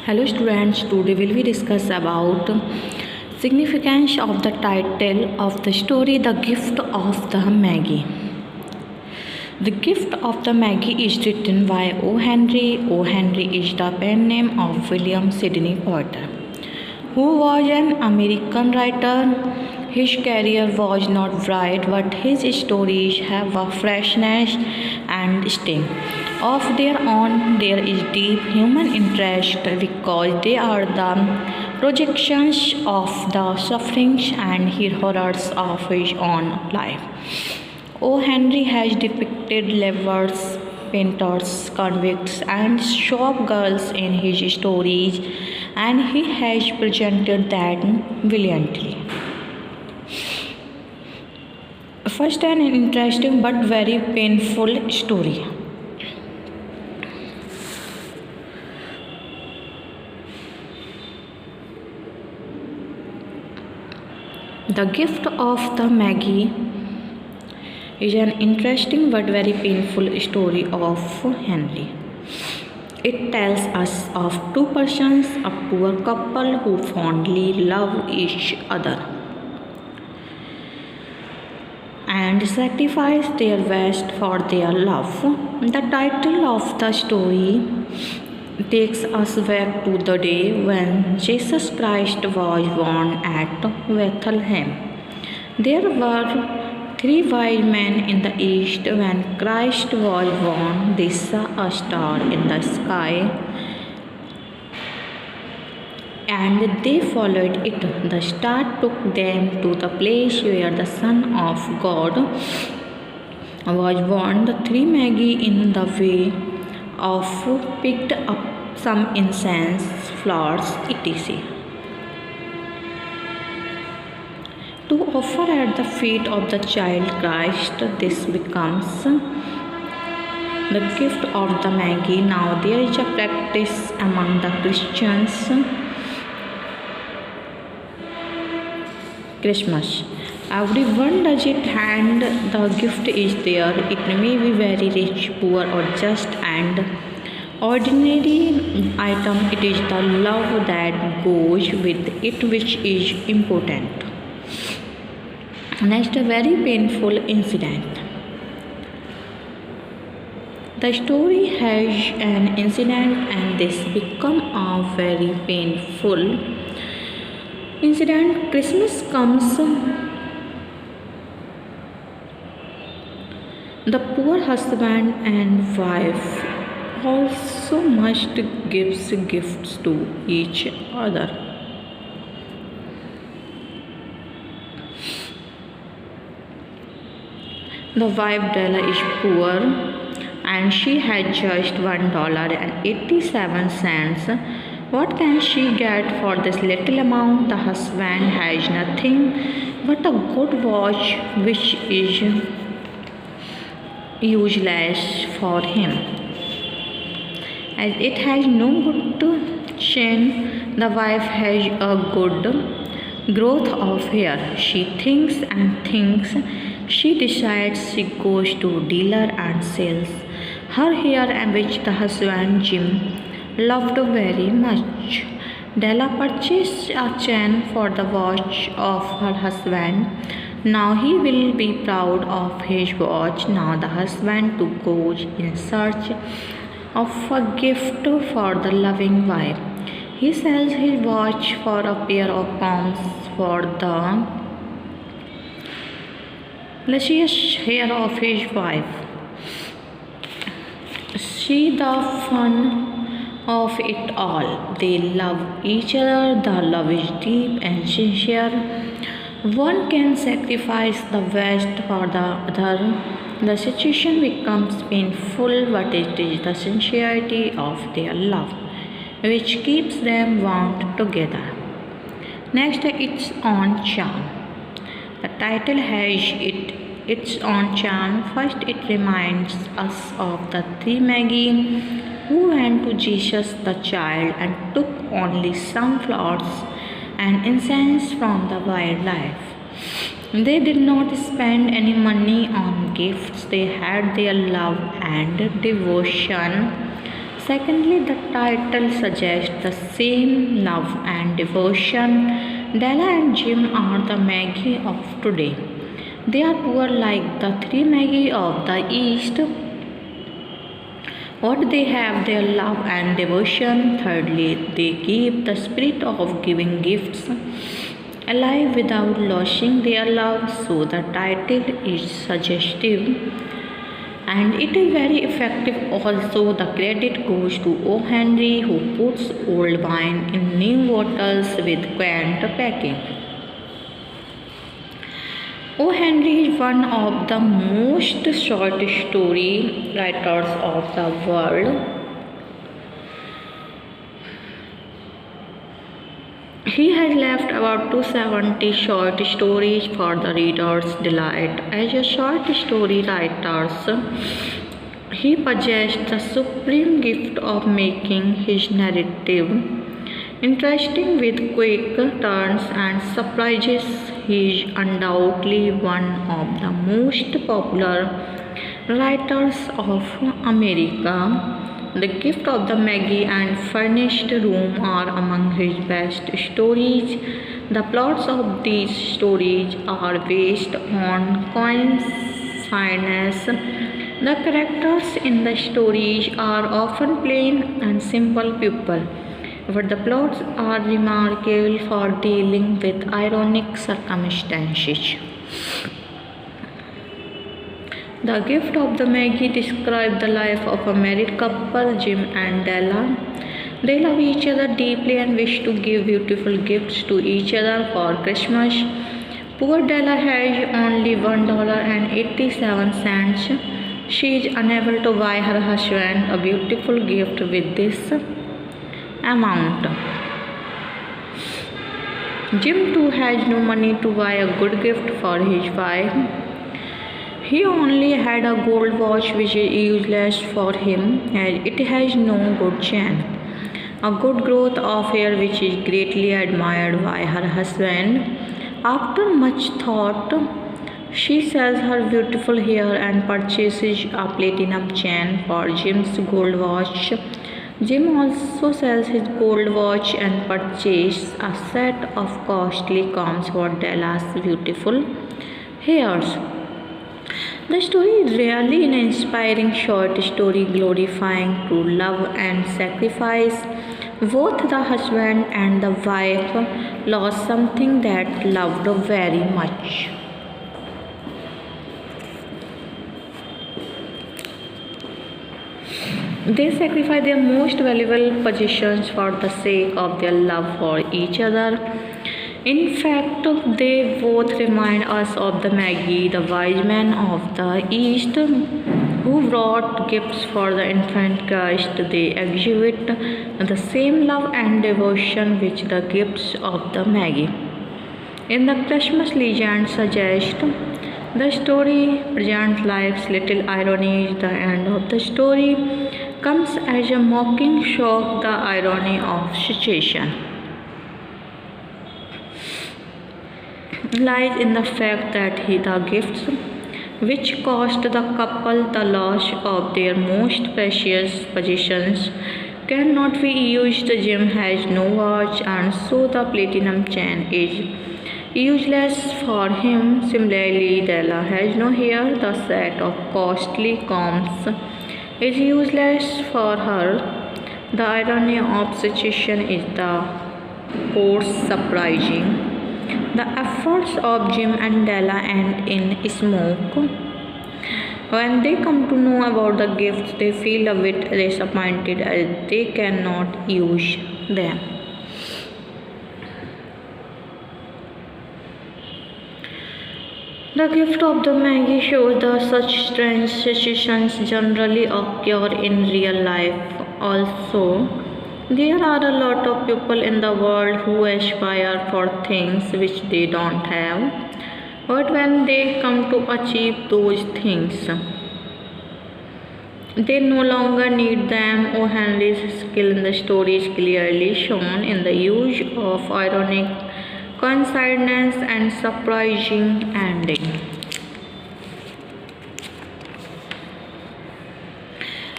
Hello students, today will we discuss about significance of the title of the story The Gift of the Maggie. The Gift of the Maggie is written by O. Henry. O. Henry is the pen name of William Sidney Porter, who was an American writer. His career was not bright, but his stories have a freshness and sting of their own. There is deep human interest because they are the projections of the sufferings and horrors of his own life. O. Henry has depicted lovers, painters, convicts, and shop girls in his stories, and he has presented them brilliantly. First, an interesting but very painful story. The Gift of the Maggie is an interesting but very painful story of Henry. It tells us of two persons, a poor couple who fondly love each other and sacrifice their best for their love. The title of the story takes us back to the day when Jesus Christ was born at Bethlehem. There were three wise men in the east. When Christ was born, they saw a star in the sky and they followed it. The star took them to the place where the Son of God was born. The three Magi in the way of picked up some incense, flowers, etc. to offer at the feet of the child Christ. This becomes the gift of the Magi. Now there is a practice among the Christians. Christmas. Everyone does it and the gift is there. It may be very rich, poor, or just an ordinary item. It is the love that goes with it which is important. Next, a very painful incident. The story has an incident and this become a very painful incident. Christmas comes. The poor husband and wife also must give gifts to each other. The wife Della is poor and she had just $1.87. What can she get for this little amount? The husband has nothing but a good watch which is useless for him, as it has no good chain. The wife has a good growth of hair. She thinks and thinks. She decides she goes to dealer and sells her hair, and which the husband Jim loved very much. Della purchased a chain for the watch of her husband. Now he will be proud of his watch. Now the husband too goes in search of a gift for the loving wife. He sells his watch for a pair of combs for the luscious hair of his wife. See the fun of it all. They love each other. The love is deep and sincere. One can sacrifice the best for the other. The situation becomes painful, but it is the sincerity of their love which keeps them bound together. Next, its own charm. The title has its own charm. First, it reminds us of the three Magi who went to Jesus the child and took only some flowers and incense from the wildlife. They did not spend any money on gifts. They had their love and devotion Secondly, the title suggests the same love and devotion. Della and Jim are the Maggie of today. They are poor like the three Maggie of the East. What they have their love and devotion. Thirdly, they keep the spirit of giving gifts alive without losing their love. So the title is suggestive and it is very effective. Also, the credit goes to O. Henry, who puts old wine in new bottles with quaint packing. O. Henry is one of the most short story writers of the world. He has left about 270 short stories for the reader's delight. As a short story writer, he possessed the supreme gift of making his narrative interesting with quick turns and surprises. He is undoubtedly one of the most popular writers of America. The Gift of the Maggie and Furnished Room are among his best stories. The plots of these stories are based on coincidence. The characters in the stories are often plain and simple people, but the plots are remarkable for dealing with ironic circumstances. The Gift of the Maggie describes the life of a married couple, Jim and Della. They love each other deeply and wish to give beautiful gifts to each other for Christmas. Poor Della has only $1.87. She is unable to buy her husband a beautiful gift with this amount. Jim too has no money to buy a good gift for his wife. He only had a gold watch which is useless for him as it has no good chain. A good growth of hair which is greatly admired by her husband. After much thought, she sells her beautiful hair and purchases a platinum chain for Jim's gold watch. Jim also sells his gold watch and purchases a set of costly combs for Della's beautiful hairs. The story is really an inspiring short story glorifying true love and sacrifice. Both the husband and the wife lost something that loved very much. They sacrifice their most valuable possessions for the sake of their love for each other. In fact, they both remind us of the Magi, the wise men of the East, who brought gifts for the infant Christ. They exhibit the same love and devotion which the gifts of the Magi in the Christmas legend suggest. The story presents life's little ironies. The end of the story comes as a mocking shock, the irony of situation lies in the fact that the gifts which cost the couple the loss of their most precious possessions cannot be used. Jim has no watch and so the platinum chain is useless for him. Similarly, Della has no hair. The set of costly combs is useless for her. The irony of situation is the course surprising. The efforts of Jim and Della end in smoke. When they come to know about the gifts, they feel a bit disappointed as they cannot use them. The gift of the Magi shows that such strange situations generally occur in real life. Also, there are a lot of people in the world who aspire for things which they don't have, but when they come to achieve those things, they no longer need them. O. Henry's skill in the story is clearly shown in the use of ironic coincidence and surprising ending.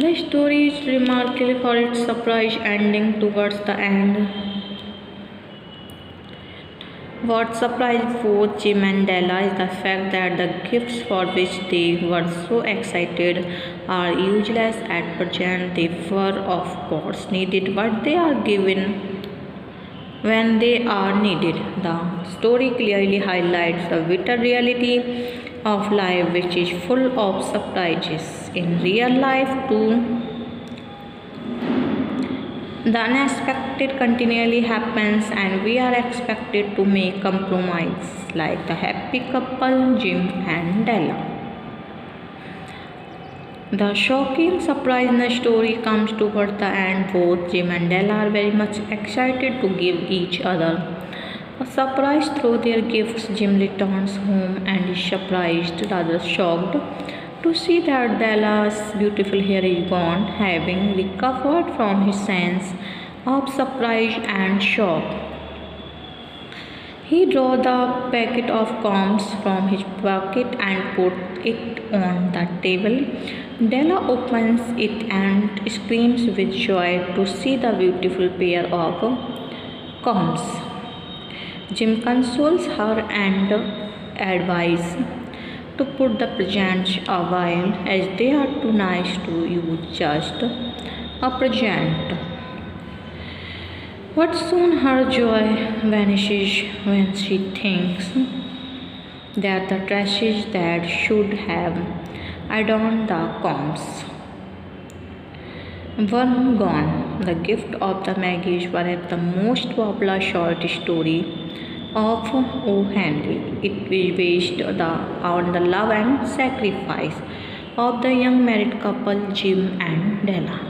The story is remarkable for its surprise ending towards the end. What surprised both Jim and Della is the fact that the gifts for which they were so excited are useless at present. They were, of course, needed, but they are given when they are needed. The story clearly highlights the bitter reality of life, which is full of surprises. In real life, too, the unexpected continually happens, and we are expected to make compromise, like the happy couple Jim and Della. The shocking surprise in the story comes toward the end. Both Jim and Della are very much excited to give each other a surprise through their gifts. Jim returns home and is surprised, rather shocked, to see that Della's beautiful hair is gone, having recovered from his sense of surprise and shock. He drew the packet of combs from his pocket and put it on the table. Della opens it and screams with joy to see the beautiful pair of combs. Jim consoles her and advises to put the presents away as they are too nice to use just a present. But soon her joy vanishes when she thinks that the dresses that should have adorned the combs were gone. The Gift of the Maggie is one of the most popular short story of O. Henry. It is based on the love and sacrifice of the young married couple Jim and Della.